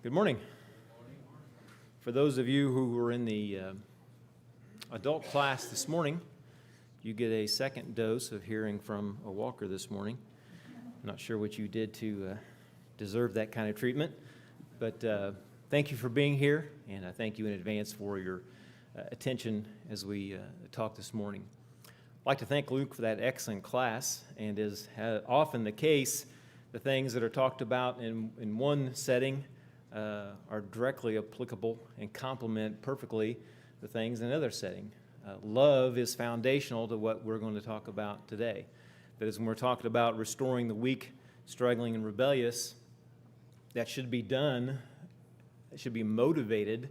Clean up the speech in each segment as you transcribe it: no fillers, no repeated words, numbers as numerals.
Good morning. For those of you who were in the adult class this morning, you get a second dose of hearing from a Walker this morning. I'm not sure what you did to deserve that kind of treatment, but thank you for being here, and I thank you in advance for your attention as we talk this morning. I'd like to thank Luke for that excellent class, and as often the case, the things that are talked about in one setting are directly applicable and complement perfectly the things in another setting. Love is foundational to what we're going to talk about today. That is, when we're talking about restoring the weak, struggling, and rebellious, that should be done, it should be motivated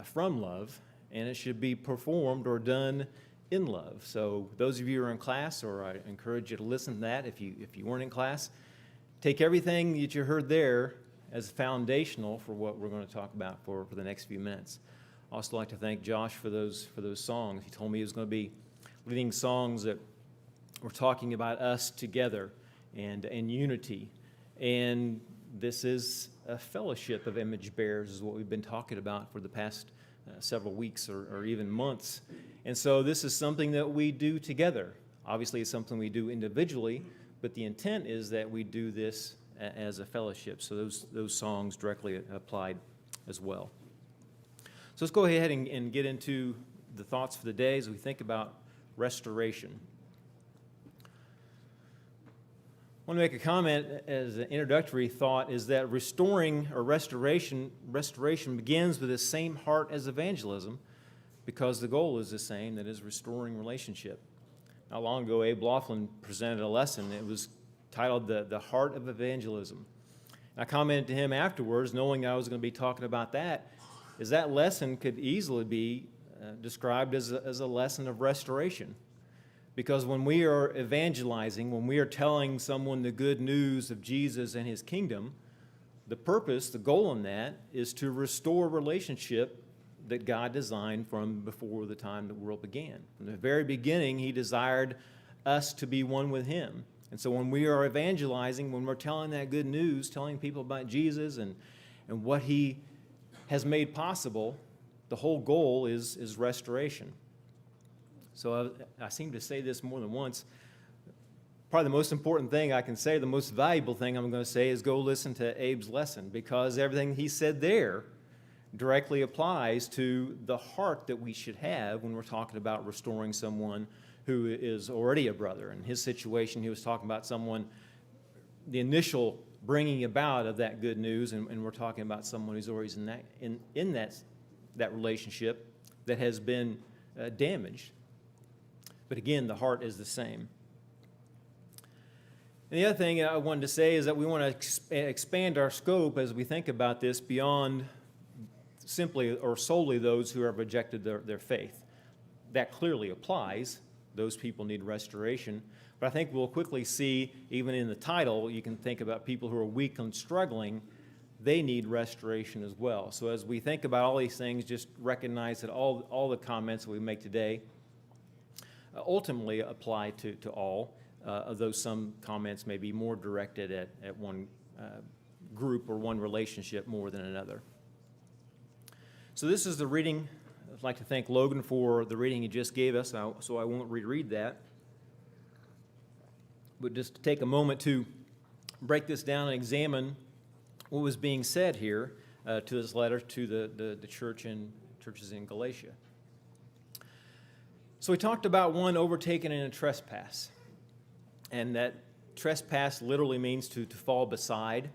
from love, and it should be performed or done in love. So those of you who are in class, or I encourage you to listen to that if you weren't in class, take everything that you heard there as foundational for what we're going to talk about for the next few minutes. I'd also like to thank Josh for those songs. He told me he was going to be leading songs that were talking about us together and unity. And this is a fellowship of image bearers is what we've been talking about for the past several weeks or even months. And so this is something that we do together. Obviously, it's something we do individually, but the intent is that we do this as a fellowship. So those songs directly applied as well. So let's go ahead and get into the thoughts for the day as we think about restoration. I want to make a comment as an introductory thought is that restoring or restoration begins with the same heart as evangelism because the goal is the same, that is restoring relationship. Not long ago, Abe Laughlin presented a lesson. It was titled The Heart of Evangelism. And I commented to him afterwards, knowing I was going to be talking about that, is that lesson could easily be described as a lesson of restoration. Because when we are evangelizing, when we are telling someone the good news of Jesus and his kingdom, the purpose, the goal in that is to restore relationship that God designed from before the time the world began. From the very beginning, he desired us to be one with him. And so when we are evangelizing, when we're telling that good news, telling people about Jesus and what he has made possible, the whole goal is restoration. So I seem to say this more than once. Probably the most important thing I can say, the most valuable thing I'm going to say is go listen to Abe's lesson, because everything he said there directly applies to the heart that we should have when we're talking about restoring someone who is already a brother. In his situation, he was talking about someone, the initial bringing about of that good news, and we're talking about someone who's always in that relationship that has been damaged. But again, the heart is the same. And the other thing I wanted to say is that we want to expand our scope as we think about this beyond simply or solely those who have rejected their faith. That clearly applies. Those people need restoration. But I think we'll quickly see, even in the title, you can think about people who are weak and struggling. They need restoration as well. So as we think about all these things, just recognize that all the comments that we make today ultimately apply to all, although some comments may be more directed at one group or one relationship more than another. So this is the reading. I'd like to thank Logan for the reading he just gave us, so I won't reread that. But just take a moment to break this down and examine what was being said here to this letter to the churches in Galatia. So we talked about one overtaken in a trespass, and that trespass literally means to fall beside,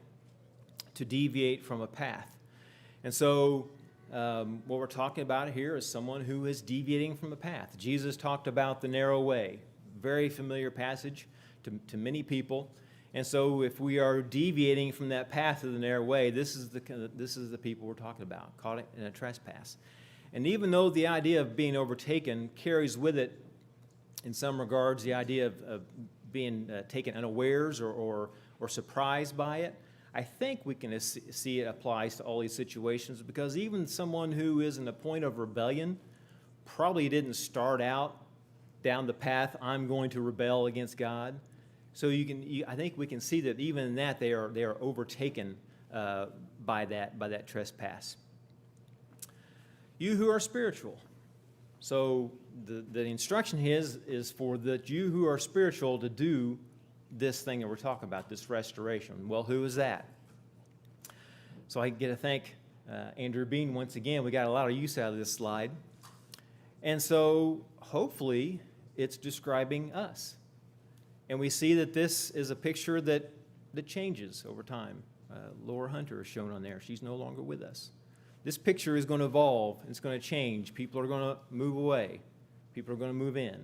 to deviate from a path. And so what we're talking about here is someone who is deviating from a path. Jesus talked about the narrow way, very familiar passage to many people. And so if we are deviating from that path of the narrow way, this is the people we're talking about, caught in a trespass. And even though the idea of being overtaken carries with it, in some regards, the idea of being taken unawares or surprised by it, I think we can see it applies to all these situations, because even someone who is in a point of rebellion probably didn't start out down the path, I'm going to rebel against God. So I think we can see that even in that they are overtaken by that trespass. You who are spiritual. So the instruction is for you who are spiritual to do this thing that we're talking about, this restoration. Well, who is that? So I get to thank Andrew Bean once again. We got a lot of use out of this slide. And so hopefully it's describing us. And we see that this is a picture that changes over time. Laura Hunter is shown on there. She's no longer with us. This picture is going to evolve. It's going to change. People are going to move away. People are going to move in.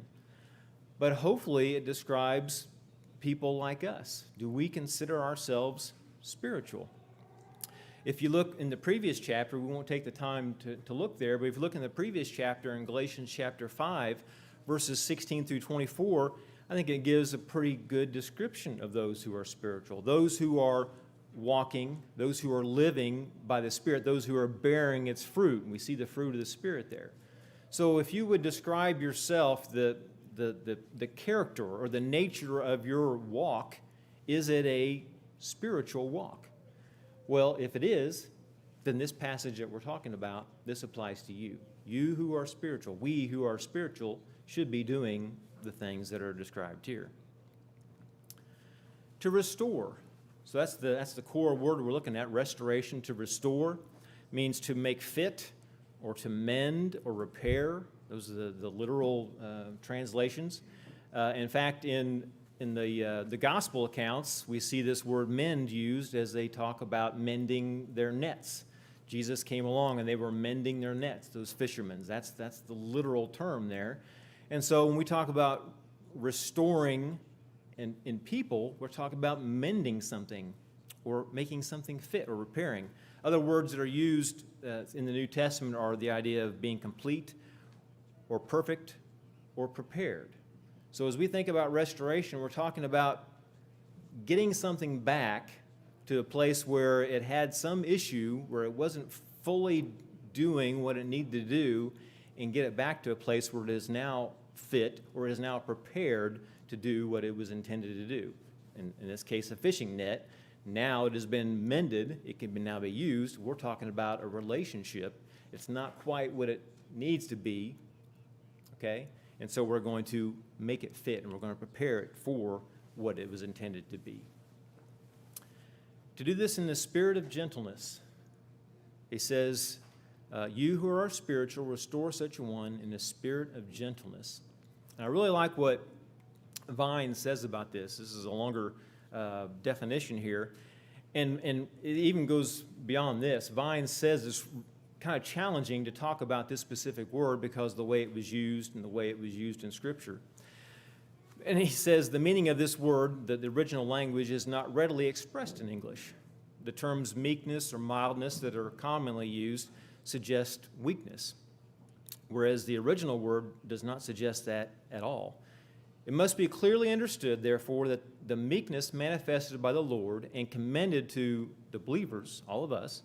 But hopefully it describes people like us. Do we consider ourselves spiritual? If you look in the previous chapter, we won't take the time to look there, but if you look in the previous chapter in Galatians chapter 5, verses 16 through 24, I think it gives a pretty good description of those who are spiritual, those who are walking, those who are living by the Spirit, those who are bearing its fruit. And we see the fruit of the Spirit there. So if you would describe yourself, the character or the nature of your walk, is it a spiritual walk? Well, if it is, then this passage that we're talking about, this applies to you. You who are spiritual, we who are spiritual, should be doing the things that are described here. To restore. So that's the core word we're looking at. Restoration, to restore, means to make fit or to mend or repair. Those are the literal translations. In fact, in the gospel accounts, we see this word mend used as they talk about mending their nets. Jesus came along and they were mending their nets, those fishermen. That's the literal term there. And so when we talk about restoring in people, we're talking about mending something or making something fit or repairing. Other words that are used in the New Testament are the idea of being complete or perfect or prepared. So as we think about restoration, we're talking about getting something back to a place where it had some issue, where it wasn't fully doing what it needed to do, and get it back to a place where it is now fit or is now prepared to do what it was intended to do. In this case, a fishing net. Now it has been mended. It can now be used. We're talking about a relationship. It's not quite what it needs to be, okay? And so we're going to make it fit, and we're going to prepare it for what it was intended to be. To do this in the spirit of gentleness, he says, you who are spiritual, restore such a one in the spirit of gentleness. And I really like what Vine says about this. This is a longer definition here. And it even goes beyond this. Vine says it's kind of challenging to talk about this specific word because of the way it was used and the way it was used in Scripture. And he says the meaning of this word, the original language, is not readily expressed in English. The terms meekness or mildness that are commonly used suggest weakness, whereas the original word does not suggest that at all. It must be clearly understood, therefore, that the meekness manifested by the Lord and commended to the believers, all of us,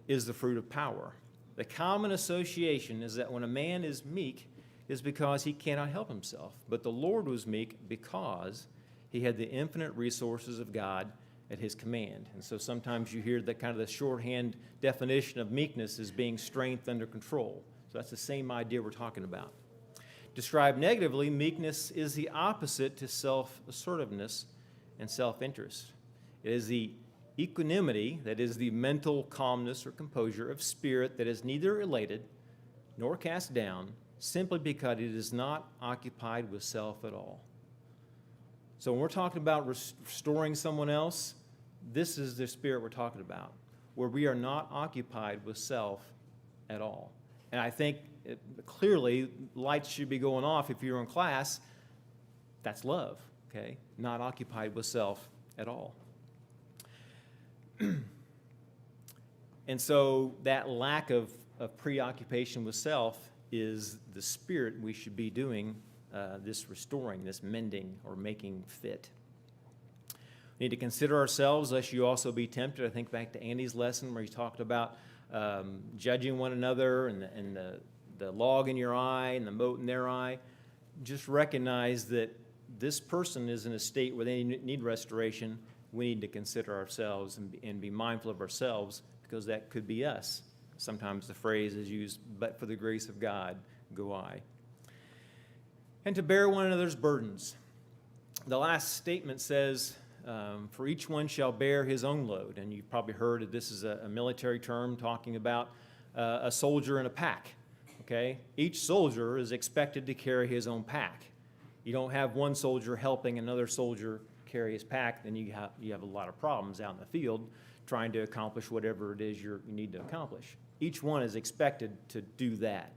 is the fruit of power. The common association is that when a man is meek, is because he cannot help himself. But the Lord was meek because he had the infinite resources of God at his command. And so sometimes you hear that kind of the shorthand definition of meekness as being strength under control. So that's the same idea we're talking about. Described negatively, meekness is the opposite to self-assertiveness and self-interest. It is the equanimity, that is the mental calmness or composure of spirit that is neither elated nor cast down, simply because it is not occupied with self at all. So when we're talking about restoring someone else, this is the spirit we're talking about, where we are not occupied with self at all. And I think clearly lights should be going off if you're in class. That's love, okay? Not occupied with self at all. And so that lack of preoccupation with self is the spirit we should be doing this restoring, this mending, or making fit. We need to consider ourselves, lest you also be tempted. I think back to Andy's lesson where he talked about judging one another and the log in your eye and the mote in their eye. Just recognize that this person is in a state where they need restoration. We need to consider ourselves and be mindful of ourselves because that could be us. Sometimes the phrase is used, but for the grace of God, go I. And to bear one another's burdens. The last statement says, for each one shall bear his own load. And you've probably heard that this is a military term talking about a soldier in a pack. Okay? Each soldier is expected to carry his own pack. You don't have one soldier helping another soldier carry his pack, then you have a lot of problems out in the field trying to accomplish whatever it is you need to accomplish. Each one is expected to do that.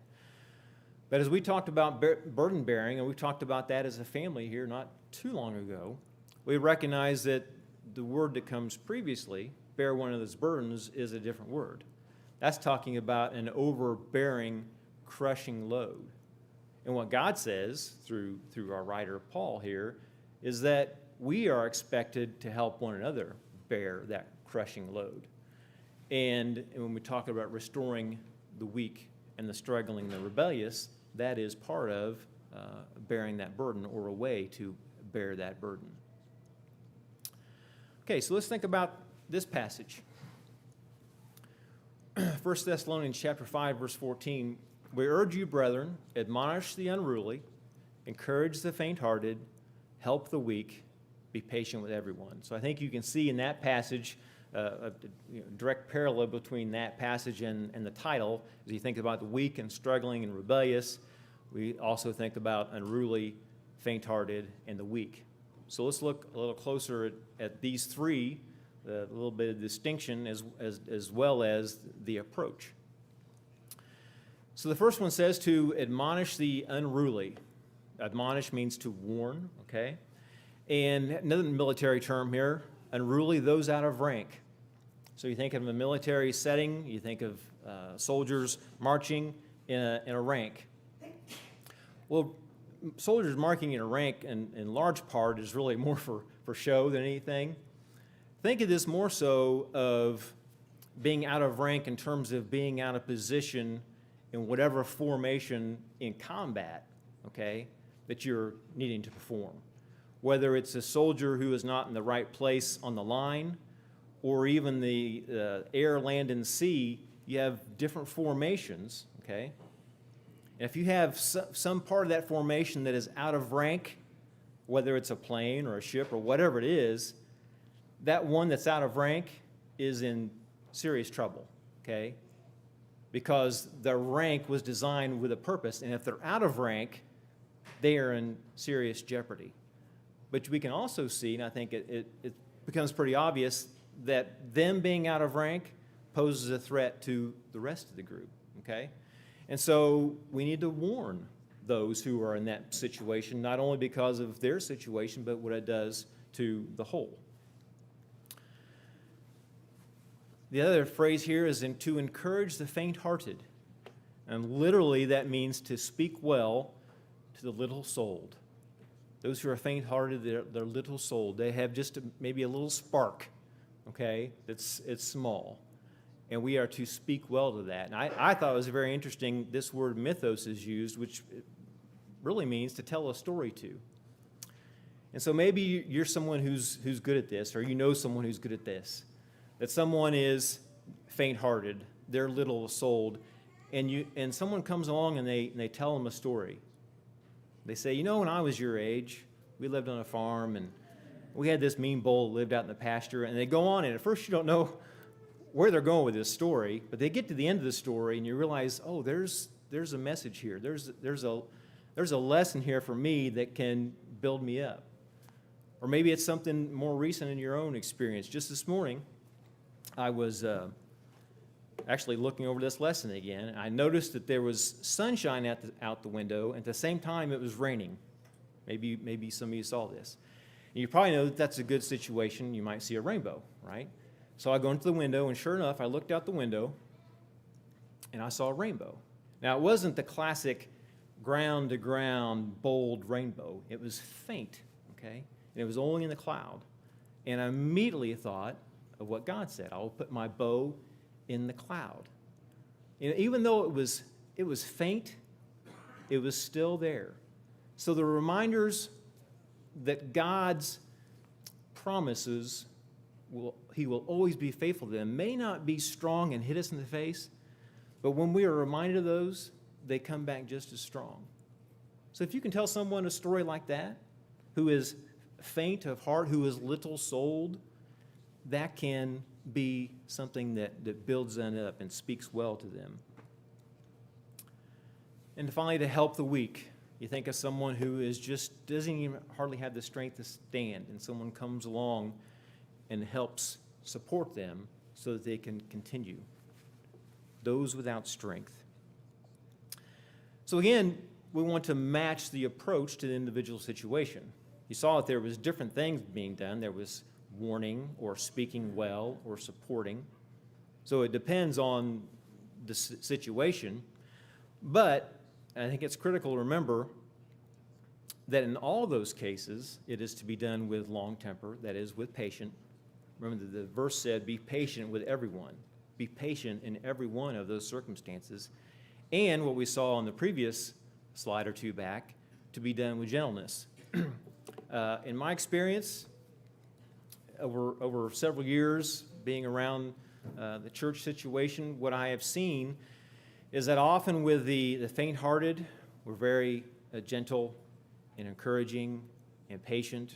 But as we talked about burden bearing, and we talked about that as a family here not too long ago, we recognize that the word that comes previously, bear one of those burdens, is a different word. That's talking about an overbearing, crushing load. And what God says through our writer Paul here is that we are expected to help one another bear that crushing load. And when we talk about restoring the weak and the struggling, the rebellious, that is part of bearing that burden, or a way to bear that burden. Okay, so let's think about this passage. 1 Thessalonians chapter 5, verse 14, we urge you, brethren, admonish the unruly, encourage the faint-hearted, help the weak, be patient with everyone. So I think you can see in that passage a direct parallel between that passage and the title. As you think about the weak and struggling and rebellious, we also think about unruly, faint-hearted, and the weak. So let's look a little closer at these three, a little bit of distinction as well as the approach. So the first one says to admonish the unruly. Admonish means to warn, okay? And another military term here, unruly, those out of rank. So you think of a military setting, you think of soldiers marching in a rank. Well, soldiers marching in a rank in large part is really more for show than anything. Think of this more so of being out of rank in terms of being out of position in whatever formation in combat, okay, that you're needing to perform. Whether it's a soldier who is not in the right place on the line, or even the air, land, and sea, you have different formations, okay? And if you have some part of that formation that is out of rank, whether it's a plane or a ship or whatever it is, that one that's out of rank is in serious trouble, okay? Because the rank was designed with a purpose, and if they're out of rank, they are in serious jeopardy. But we can also see, and I think it becomes pretty obvious, that them being out of rank poses a threat to the rest of the group, okay? And so we need to warn those who are in that situation, not only because of their situation, but what it does to the whole. The other phrase here is to encourage the faint-hearted. And literally that means to speak well to the little-souled. Those who are faint-hearted, they're little-souled. They have just maybe a little spark, okay? It's small. And we are to speak well to that. And I thought it was very interesting, this word mythos is used, which really means to tell a story to. And so maybe you're someone who's good at this, or you know someone who's good at this. That someone is faint-hearted, they're little-souled, and someone comes along and they tell them a story. They say, when I was your age, we lived on a farm, and we had this mean bull that lived out in the pasture, and they go on, and at first you don't know where they're going with this story, but they get to the end of the story, and you realize, oh, there's a message here. There's a lesson here for me that can build me up. Or maybe it's something more recent in your own experience. Just this morning, I was actually looking over this lesson again, and I noticed that there was sunshine out the window, and at the same time it was raining. Maybe some of you saw this. And you probably know that that's a good situation. You might see a rainbow, right? So I go into the window, and sure enough, I looked out the window, and I saw a rainbow. Now, it wasn't the classic ground-to-ground, bold rainbow. It was faint, okay? And it was only in the cloud. And I immediately thought of what God said. I will put my bow in the cloud. Even though it was faint, it was still there. So the reminders that God's promises He will always be faithful to them. May not be strong and hit us in the face, but when we are reminded of those, they come back just as strong. So if you can tell someone a story like that, who is faint of heart, who is little-souled, that can be something that builds them up and speaks well to them. And finally, to help the weak. You think of someone who is just doesn't even hardly have the strength to stand, and someone comes along and helps support them so that they can continue. Those without strength. So again, we want to match the approach to the individual situation. You saw that there was different things being done. There was warning or speaking well or supporting. So it depends on the situation. But I think it's critical to remember that in all those cases, it is to be done with long temper, that is, with patience. Remember, the verse said, be patient with everyone. Be patient in every one of those circumstances. And what we saw on the previous slide or two back, to be done with gentleness. In my experience, over several years being around the church situation, what I have seen is that often with the faint-hearted, we're very gentle and encouraging and patient.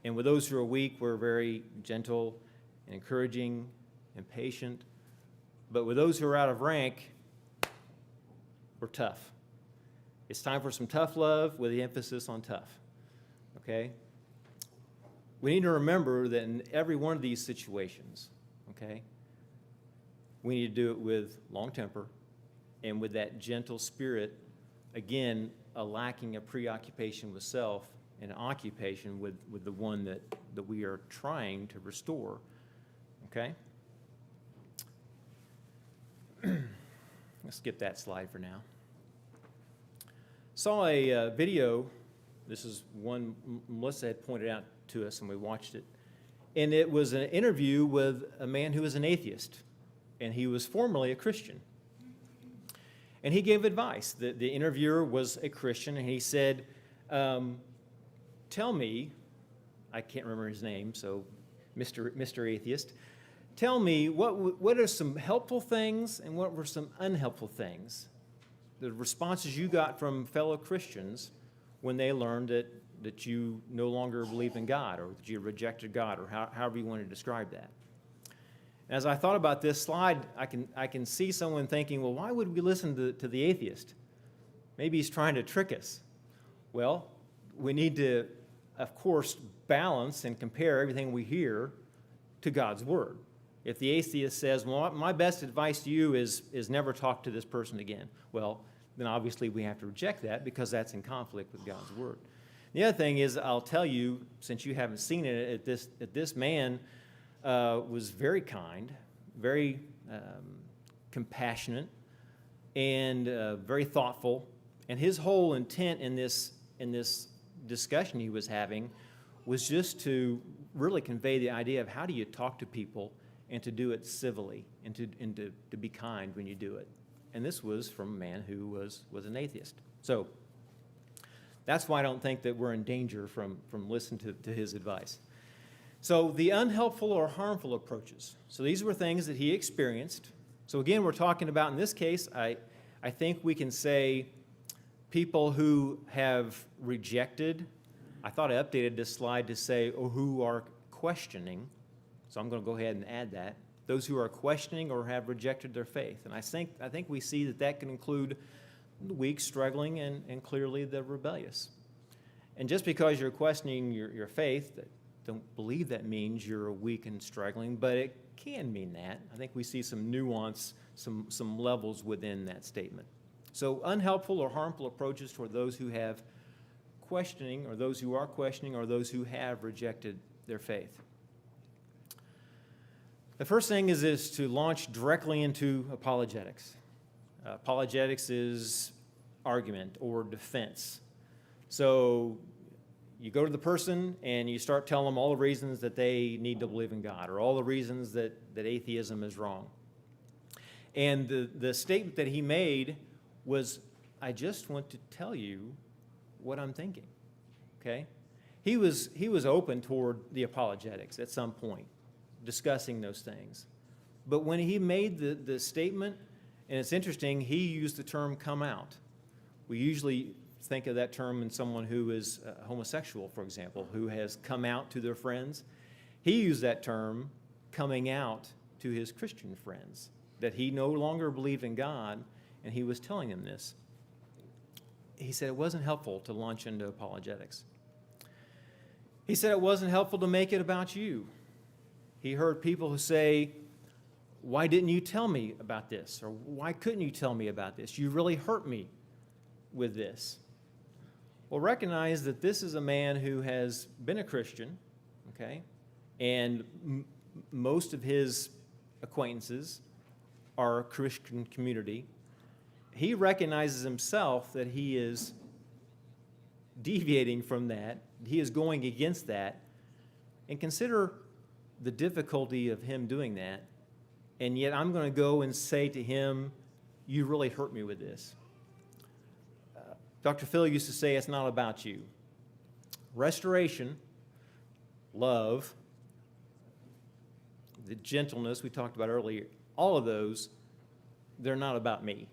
And with those who are weak, we're very gentle and encouraging and patient. But with those who are out of rank, we're tough. It's time for some tough love with the emphasis on tough. Okay? We need to remember that in every one of these situations, okay, we need to do it with long temper and with that gentle spirit, again, lacking a preoccupation with self and an occupation with the one that we are trying to restore. Okay? Let's skip that slide for now. Saw a video. This is one Melissa had pointed out to us, and we watched it. And it was an interview with a man who was an atheist, and he was formerly a Christian. And he gave advice. The interviewer was a Christian, and he said, tell me, I can't remember his name, so Mr. Atheist, tell me what are some helpful things and what were some unhelpful things? The responses you got from fellow Christians when they learned that you no longer believe in God, or that you rejected God, or however you want to describe that. As I thought about this slide, I can see someone thinking, well, why would we listen to the atheist? Maybe he's trying to trick us. Well, we need to, of course, balance and compare everything we hear to God's Word. If the atheist says, well, my best advice to you is never talk to this person again, well, then obviously we have to reject that because that's in conflict with God's Word. The other thing is, I'll tell you, since you haven't seen it, this man was very kind, very compassionate, and very thoughtful. And his whole intent in this discussion he was having was just to really convey the idea of how do you talk to people and to do it civilly and to be kind when you do it. And this was from a man who was an atheist. So that's why I don't think that we're in danger from listening to his advice. So the unhelpful or harmful approaches. So these were things that he experienced. So again, we're talking about, in this case, I think we can say people who have rejected. I thought I updated this slide to say, or who are questioning. So I'm going to go ahead and add that. Those who are questioning or have rejected their faith. And I think we see that can include the weak, struggling, and clearly the rebellious. And just because you're questioning your faith, don't believe that means you're weak and struggling, but it can mean that. I think we see some nuance, some levels within that statement. So unhelpful or harmful approaches toward those who have questioning, or those who are questioning, or those who have rejected their faith. The first thing is to launch directly into apologetics. Apologetics is argument or defense. So you go to the person and you start telling them all the reasons that they need to believe in God, or all the reasons that atheism is wrong. And the statement that he made was, I just want to tell you what I'm thinking. Okay? He was open toward the apologetics at some point. discussing those things. But when he made the statement, and it's interesting, he used the term come out. We usually think of that term in someone who is homosexual, for example, who has come out to their friends. He used that term coming out to his Christian friends, that he no longer believed in God, and he was telling them this. He said it wasn't helpful to launch into apologetics. He said it wasn't helpful to make it about you. He heard people who say, why didn't you tell me about this? Or why couldn't you tell me about this? You really hurt me with this. Well, recognize that this is a man who has been a Christian, okay? And most of his acquaintances are a Christian community. He recognizes himself that he is deviating from that. He is going against that. And consider the difficulty of him doing that. And yet I'm going to go and say to him, you really hurt me with this. Dr. Phil used to say, it's not about you. Restoration, love, the gentleness we talked about earlier, all of those, they're not about me.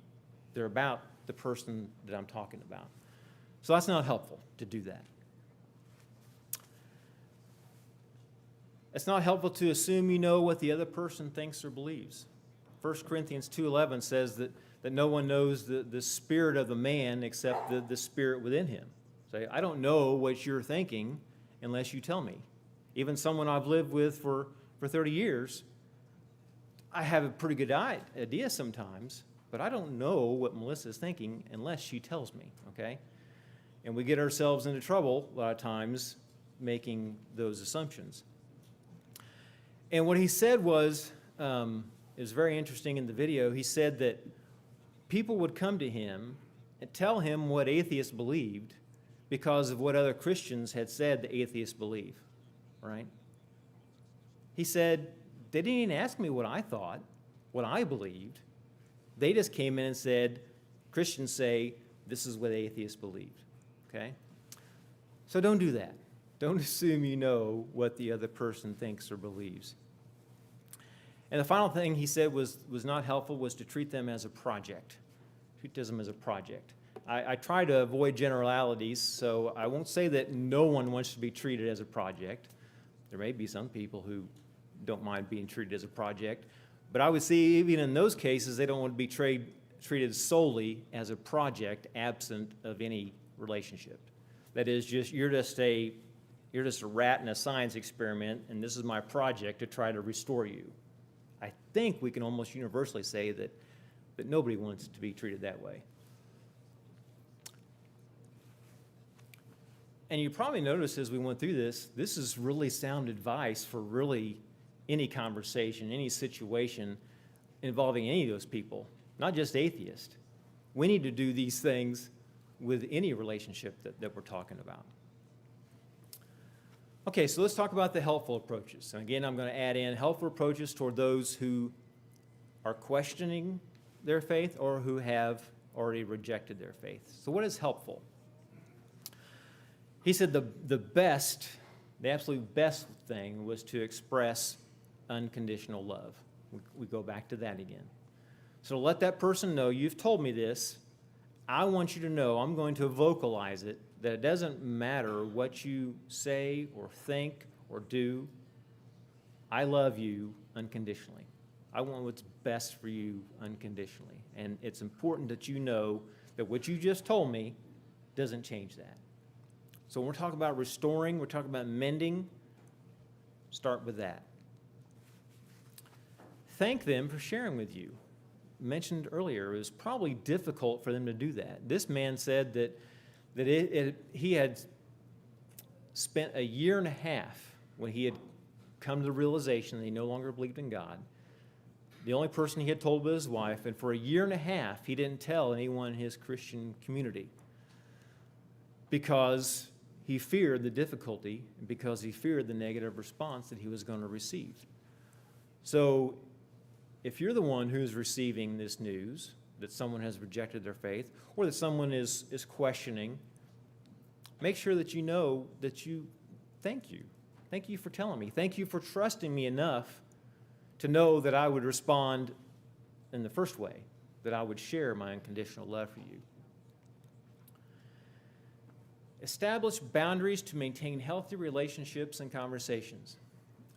They're about the person that I'm talking about. So that's not helpful to do that. It's not helpful to assume you know what the other person thinks or believes. 1 Corinthians 2:11 says that no one knows the spirit of the man except the spirit within him. Say, I don't know what you're thinking unless you tell me. Even someone I've lived with for 30 years, I have a pretty good idea sometimes, but I don't know what Melissa's thinking unless she tells me, okay? And we get ourselves into trouble a lot of times making those assumptions. And what he said was, it was very interesting in the video, he said that people would come to him and tell him what atheists believed because of what other Christians had said the atheists believe, right? He said, they didn't even ask me what I thought, what I believed. They just came in and said, Christians say, this is what atheists believed, okay? So don't do that. Don't assume you know what the other person thinks or believes. And the final thing he said was not helpful was to treat them as a project. Treat them as a project. I try to avoid generalities, so I won't say that no one wants to be treated as a project. There may be some people who don't mind being treated as a project, but I would say even in those cases, they don't want to be treated solely as a project absent of any relationship. That is, you're just a rat in a science experiment, and this is my project to try to restore you. I think we can almost universally say that nobody wants to be treated that way. And you probably noticed as we went through this is really sound advice for really any conversation, any situation involving any of those people, not just atheists. We need to do these things with any relationship that we're talking about. Okay, so let's talk about the helpful approaches. And again, I'm going to add in helpful approaches toward those who are questioning their faith or who have already rejected their faith. So what is helpful? He said the absolute best thing was to express unconditional love. We go back to that again. So let that person know, you've told me this. I want you to know, I'm going to vocalize it, that it doesn't matter what you say or think or do. I love you unconditionally. I want what's best for you unconditionally. And it's important that you know that what you just told me doesn't change that. So when we're talking about restoring, we're talking about mending, start with that. Thank them for sharing with you. Mentioned earlier, it was probably difficult for them to do that. This man said that he had spent a year and a half when he had come to the realization that he no longer believed in God. The only person he had told was his wife, and for a year and a half, he didn't tell anyone in his Christian community because he feared the difficulty and because he feared the negative response that he was going to receive. So if you're the one who's receiving this news, that someone has rejected their faith, or that someone is questioning, make sure that you know that you thank you. Thank you for telling me. Thank you for trusting me enough to know that I would respond in the first way, that I would share my unconditional love for you. Establish boundaries to maintain healthy relationships and conversations.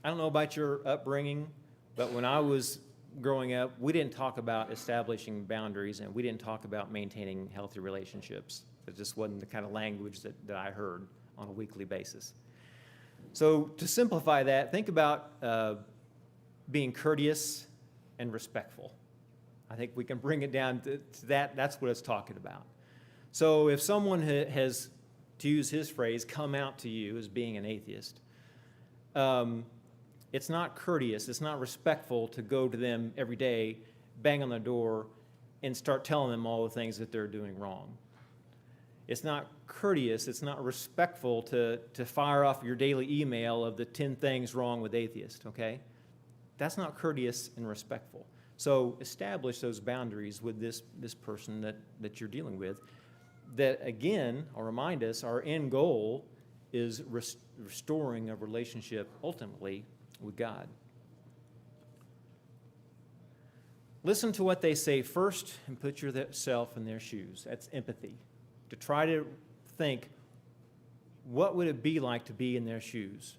I don't know about your upbringing, but when I was growing up, we didn't talk about establishing boundaries, and we didn't talk about maintaining healthy relationships. It just wasn't the kind of language that I heard on a weekly basis. So to simplify that, think about being courteous and respectful. I think we can bring it down to that. That's what it's talking about. So if someone has, to use his phrase, come out to you as being an atheist, it's not courteous, it's not respectful to go to them every day, bang on their door, and start telling them all the things that they're doing wrong. It's not courteous, it's not respectful to fire off your daily email of the 10 things wrong with atheists, okay? That's not courteous and respectful. So establish those boundaries with this person that you're dealing with. That, again, I'll remind us, our end goal is restoring a relationship ultimately with God. Listen to what they say first and put yourself in their shoes. That's empathy. To try to think, what would it be like to be in their shoes?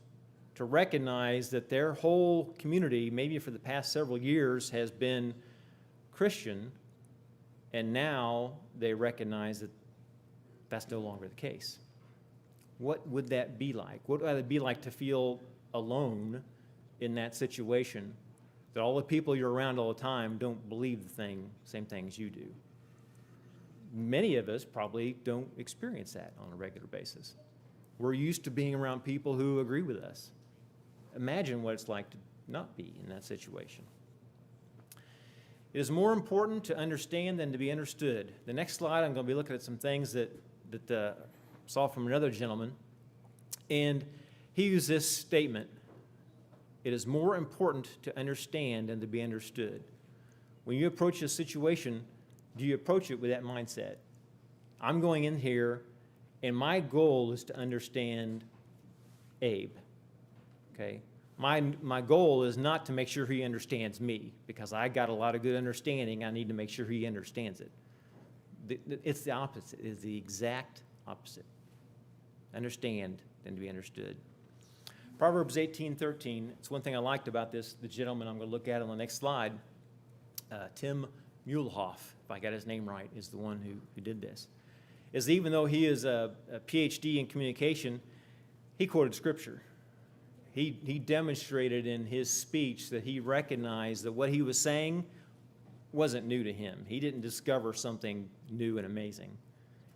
To recognize that their whole community, maybe for the past several years, has been Christian, and now they recognize that that's no longer the case. What would that be like? What would it be like to feel alone in that situation, that all the people you're around all the time don't believe the same things you do? Many of us probably don't experience that on a regular basis. We're used to being around people who agree with us. Imagine what it's like to not be in that situation. It is more important to understand than to be understood. The next slide, I'm going to be looking at some things that saw from another gentleman, and he used this statement: it is more important to understand than to be understood. When you approach a situation, do you approach it with that mindset? I'm going in here, and my goal is to understand Abe, okay? My goal is not to make sure he understands me, because I got a lot of good understanding. I need to make sure he understands it. It's the opposite. It's the exact opposite. Understand than to be understood. Proverbs 18:13, it's one thing I liked about the gentleman I'm going to look at on the next slide. Tim Muehlhoff, if I got his name right, is the one who did this. Is even though he is a PhD in communication, he quoted Scripture. He demonstrated in his speech that he recognized that what he was saying wasn't new to him. He didn't discover something new and amazing.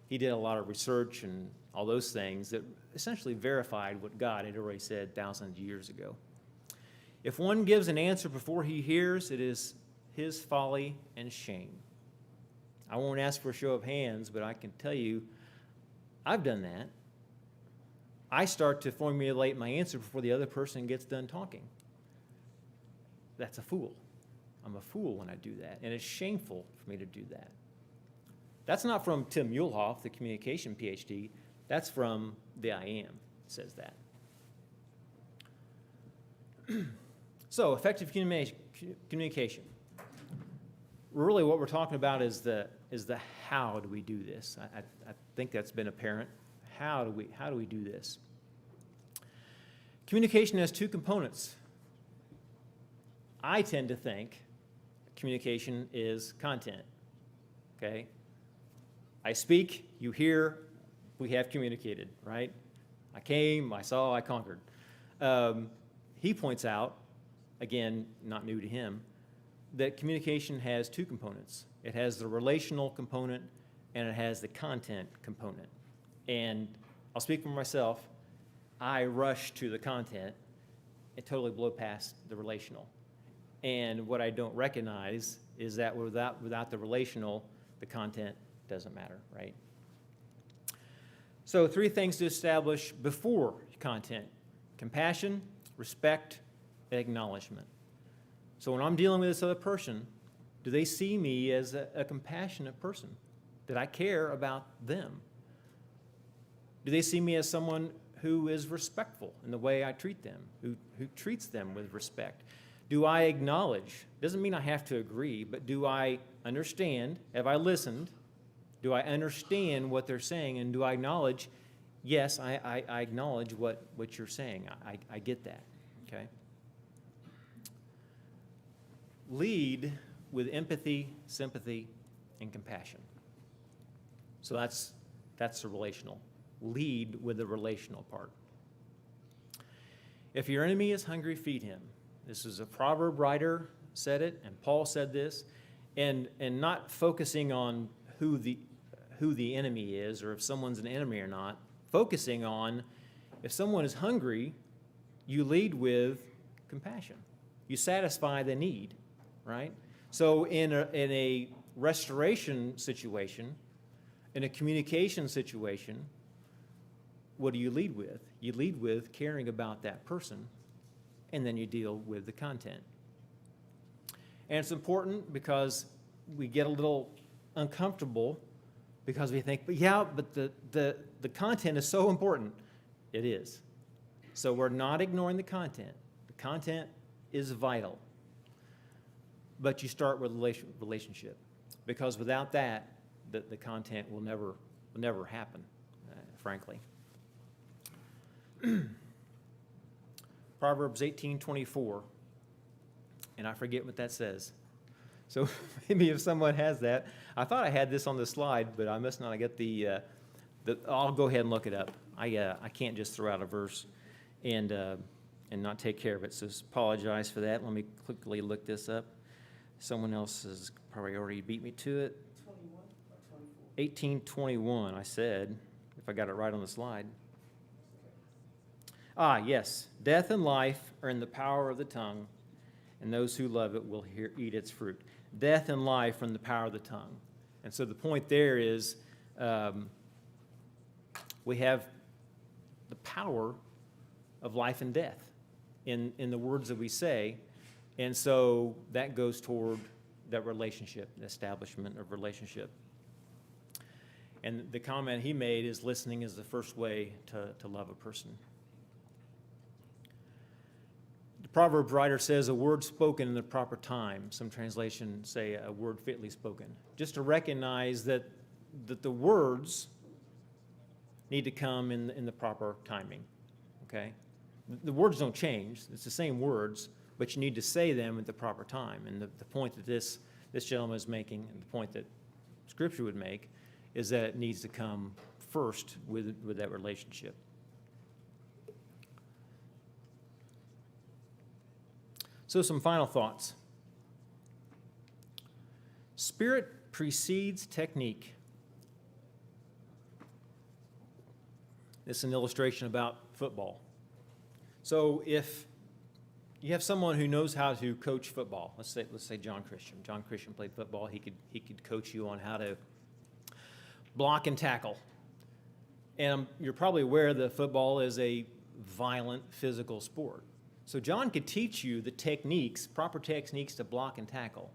He did a lot of research and all those things that essentially verified what God had already said thousands of years ago. If one gives an answer before he hears, it is his folly and shame. I won't ask for a show of hands, but I can tell you I've done that. I start to formulate my answer before the other person gets done talking. That's a fool. I'm a fool when I do that, and it's shameful for me to do that. That's not from Tim Muehlhoff, the communication PhD. That's from the I Am, says that. So, effective communication. Really what we're talking about is the how do we do this. I think that's been apparent. How do we do this? Communication has two components. I tend to think communication is content, okay? I speak, you hear, we have communicated, right? I came, I saw, I conquered. He points out, again, not new to him, that communication has two components. It has the relational component and it has the content component. And I'll speak for myself, I rush to the content and totally blow past the relational. And what I don't recognize is that without the relational, the content doesn't matter, right? So 3 things to establish before content: compassion, respect, and acknowledgement. So when I'm dealing with this other person, do they see me as a compassionate person? That I care about them? Do they see me as someone who is respectful in the way I treat them, who treats them with respect? Do I acknowledge? Doesn't mean I have to agree, but do I understand? Have I listened? Do I understand what they're saying? And do I acknowledge, yes, I acknowledge what you're saying. I get that, okay? Lead with empathy, sympathy, and compassion. So that's the relational. Lead with the relational part. If your enemy is hungry, feed him. This is a proverb writer said it, and Paul said this, and not focusing on who the enemy is or if someone's an enemy or not, focusing on if someone is hungry, you lead with compassion. You satisfy the need, right? So in a restoration situation, in a communication situation, what do you lead with? You lead with caring about that person, and then you deal with the content. And it's important because we get a little uncomfortable because we think, but the content is so important. It is. So we're not ignoring the content. The content is vital. But you start with relationship, because without that, the content will never happen, frankly. Proverbs 18:24, and I forget what that says. So maybe if someone has that, I thought I had this on the slide, but I must not. I get I'll go ahead and look it up. I can't just throw out a verse and not take care of it. So apologize for that. Let me quickly look this up. Someone else has probably already beat me to it. 21 or 24? 18:21. I said, if I got it right on the slide. Yes. Death and life are in the power of the tongue, and those who love it will eat its fruit. Death and life are in the power of the tongue. And so the point there is we have the power of life and death in the words that we say. And so that goes toward that relationship, the establishment of relationship. And the comment he made is listening is the first way to love a person. The Proverbs writer says a word spoken in the proper time. Some translations say a word fitly spoken. Just to recognize that the words need to come in the proper timing, okay? The words don't change. It's the same words, but you need to say them at the proper time. And the point that this gentleman is making, and the point that Scripture would make, is that it needs to come first with that relationship. So some final thoughts. Spirit precedes technique. This is an illustration about football. So if you have someone who knows how to coach football, let's say John Christian. John Christian played football. He could coach you on how to block and tackle. And you're probably aware that football is a violent physical sport. So John could teach you the techniques, proper techniques to block and tackle.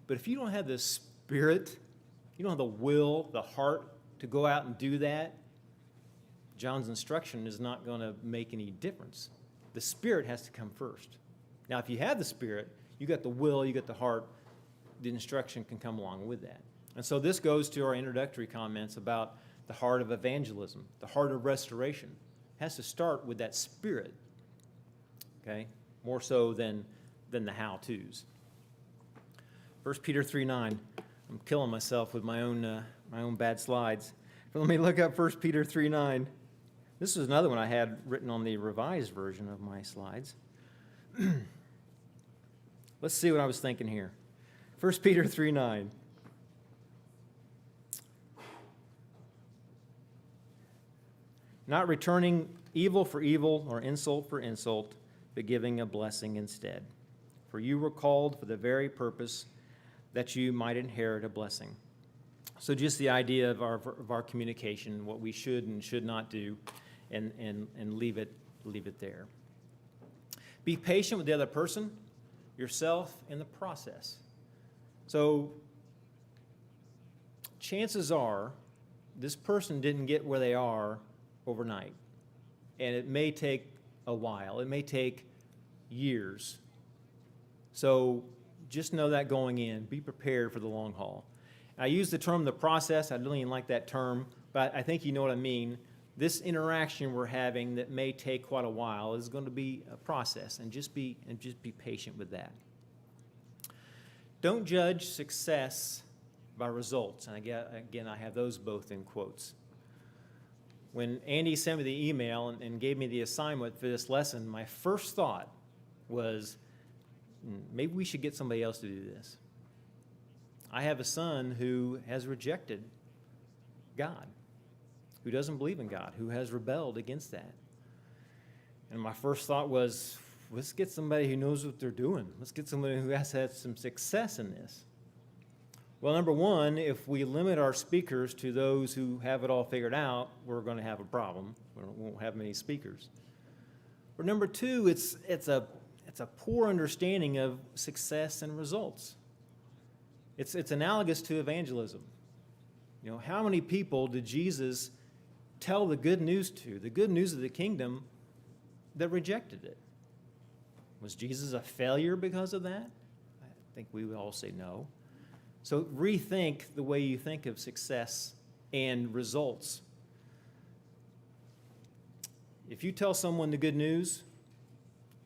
But if you don't have the spirit, you don't have the will, the heart to go out and do that, John's instruction is not going to make any difference. The spirit has to come first. Now, if you have the spirit, you got the will, you got the heart, the instruction can come along with that. And so this goes to our introductory comments about the heart of evangelism, the heart of restoration. It has to start with that spirit, okay, more so than the how-tos. 1 Peter 3:9. I'm killing myself with my own bad slides. But let me look up 1 Peter 3:9. This is another one I had written on the revised version of my slides. Let's see what I was thinking here. 1 Peter 3:9. Not returning evil for evil or insult for insult, but giving a blessing instead. For you were called for the very purpose that you might inherit a blessing. So just the idea of our communication, what we should and should not do, and leave it there. Be patient with the other person, yourself, in the process. So chances are this person didn't get where they are overnight. and it may take a while. It may take years. So just know that going in. Be prepared for the long haul. I use the term the process. I don't even like that term, but I think you know what I mean. This interaction we're having that may take quite a while is going to be a process, and just be patient with that. Don't judge success by results. And again, I have those both in quotes. When Andy sent me the email and gave me the assignment for this lesson, my first thought was, maybe we should get somebody else to do this. I have a son who has rejected God, who doesn't believe in God, who has rebelled against that. And my first thought was, let's get somebody who knows what they're doing. Let's get somebody who has had some success in this. Well, number one, if we limit our speakers to those who have it all figured out, we're going to have a problem. We won't have many speakers. Or number two, it's a poor understanding of success and results. It's analogous to evangelism. You know, how many people did Jesus tell the good news to, the good news of the kingdom, that rejected it? Was Jesus a failure because of that? I think we would all say no. So rethink the way you think of success and results. If you tell someone the good news,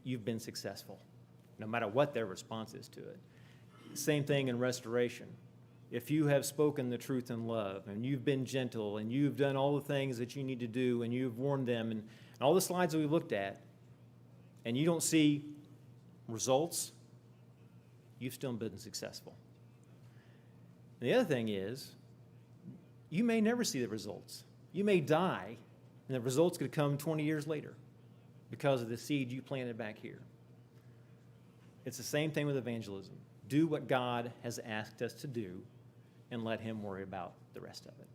you've been successful, no matter what their response is to it. Same thing in restoration. If you have spoken the truth in love, and you've been gentle, and you've done all the things that you need to do, and you've warned them, and all the slides that we looked at, and you don't see results, you've still been successful. And the other thing is, you may never see the results. You may die, and the results could come 20 years later because of the seed you planted back here. It's the same thing with evangelism. Do what God has asked us to do, and let Him worry about the rest of it.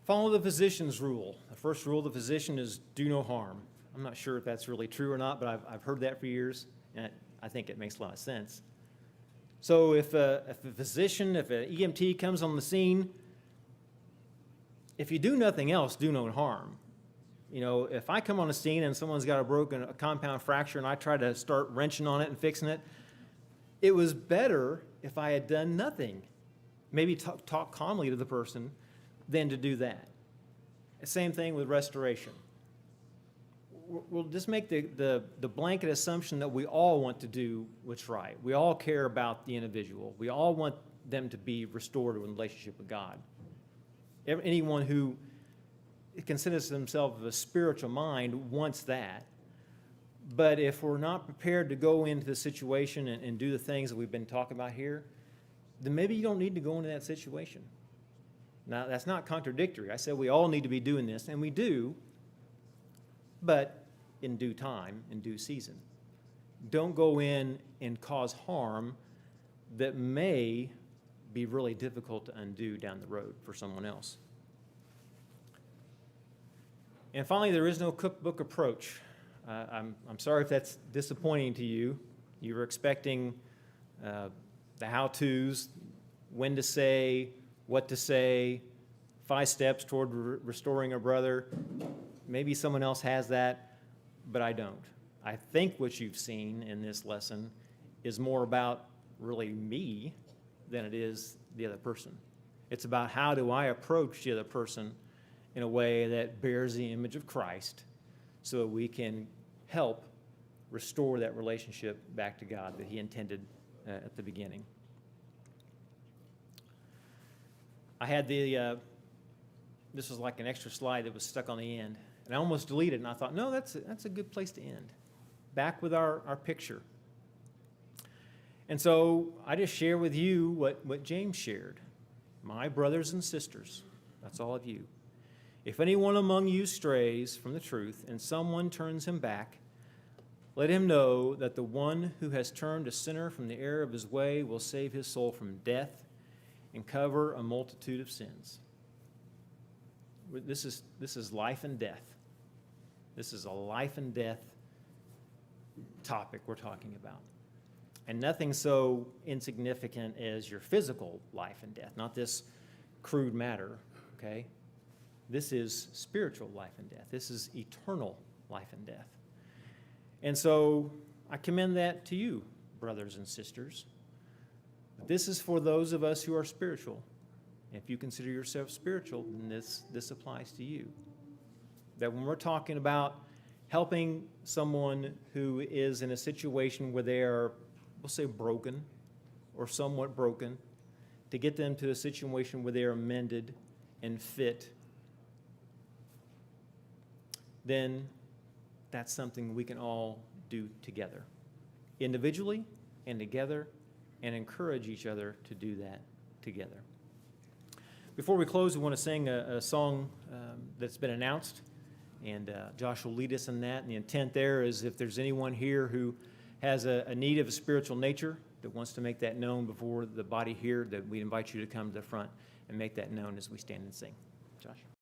Follow the physician's rule. The first rule of the physician is do no harm. I'm not sure if that's really true or not, but I've heard that for years, and I think it makes a lot of sense. So if a physician, if an EMT comes on the scene, if you do nothing else, do no harm. You know, if I come on a scene and someone's got a compound fracture and I try to start wrenching on it and fixing it, it was better if I had done nothing. Maybe talk calmly to the person than to do that. Same thing with restoration. We'll just make the blanket assumption that we all want to do what's right. We all care about the individual. We all want them to be restored in relationship with God. Anyone who considers themselves a spiritual mind wants that. But if we're not prepared to go into the situation and do the things that we've been talking about here, then maybe you don't need to go into that situation. Now, that's not contradictory. I said we all need to be doing this, and we do, but in due time, in due season. Don't go in and cause harm that may be really difficult to undo down the road for someone else. And finally, there is no cookbook approach. I'm sorry if that's disappointing to you. You were expecting the how-tos, when to say, what to say, 5 steps toward restoring a brother. Maybe someone else has that, but I don't. I think what you've seen in this lesson is more about really me than it is the other person. It's about how do I approach the other person in a way that bears the image of Christ so that we can help restore that relationship back to God that He intended at the beginning. I had this was like an extra slide that was stuck on the end, and I almost deleted it, and I thought, no, that's a good place to end. Back with our picture. And so I just share with you what James shared. My brothers and sisters, that's all of you. If anyone among you strays from the truth and someone turns him back, let him know that the one who has turned a sinner from the error of his way will save his soul from death and cover a multitude of sins. This is life and death. This is a life and death topic we're talking about. And nothing so insignificant as your physical life and death, not this crude matter, okay? This is spiritual life and death. This is eternal life and death. And so I commend that to you, brothers and sisters. This is for those of us who are spiritual. If you consider yourself spiritual, then this applies to you. That when we're talking about helping someone who is in a situation where they are, we'll say, broken or somewhat broken, to get them to a situation where they are mended and fit, then that's something we can all do together, individually and together, and encourage each other to do that together. Before we close, we want to sing a song that's been announced, and Josh will lead us in that. And the intent there is if there's anyone here who has a need of a spiritual nature that wants to make that known before the body here, that we invite you to come to the front and make that known as we stand and sing. Josh.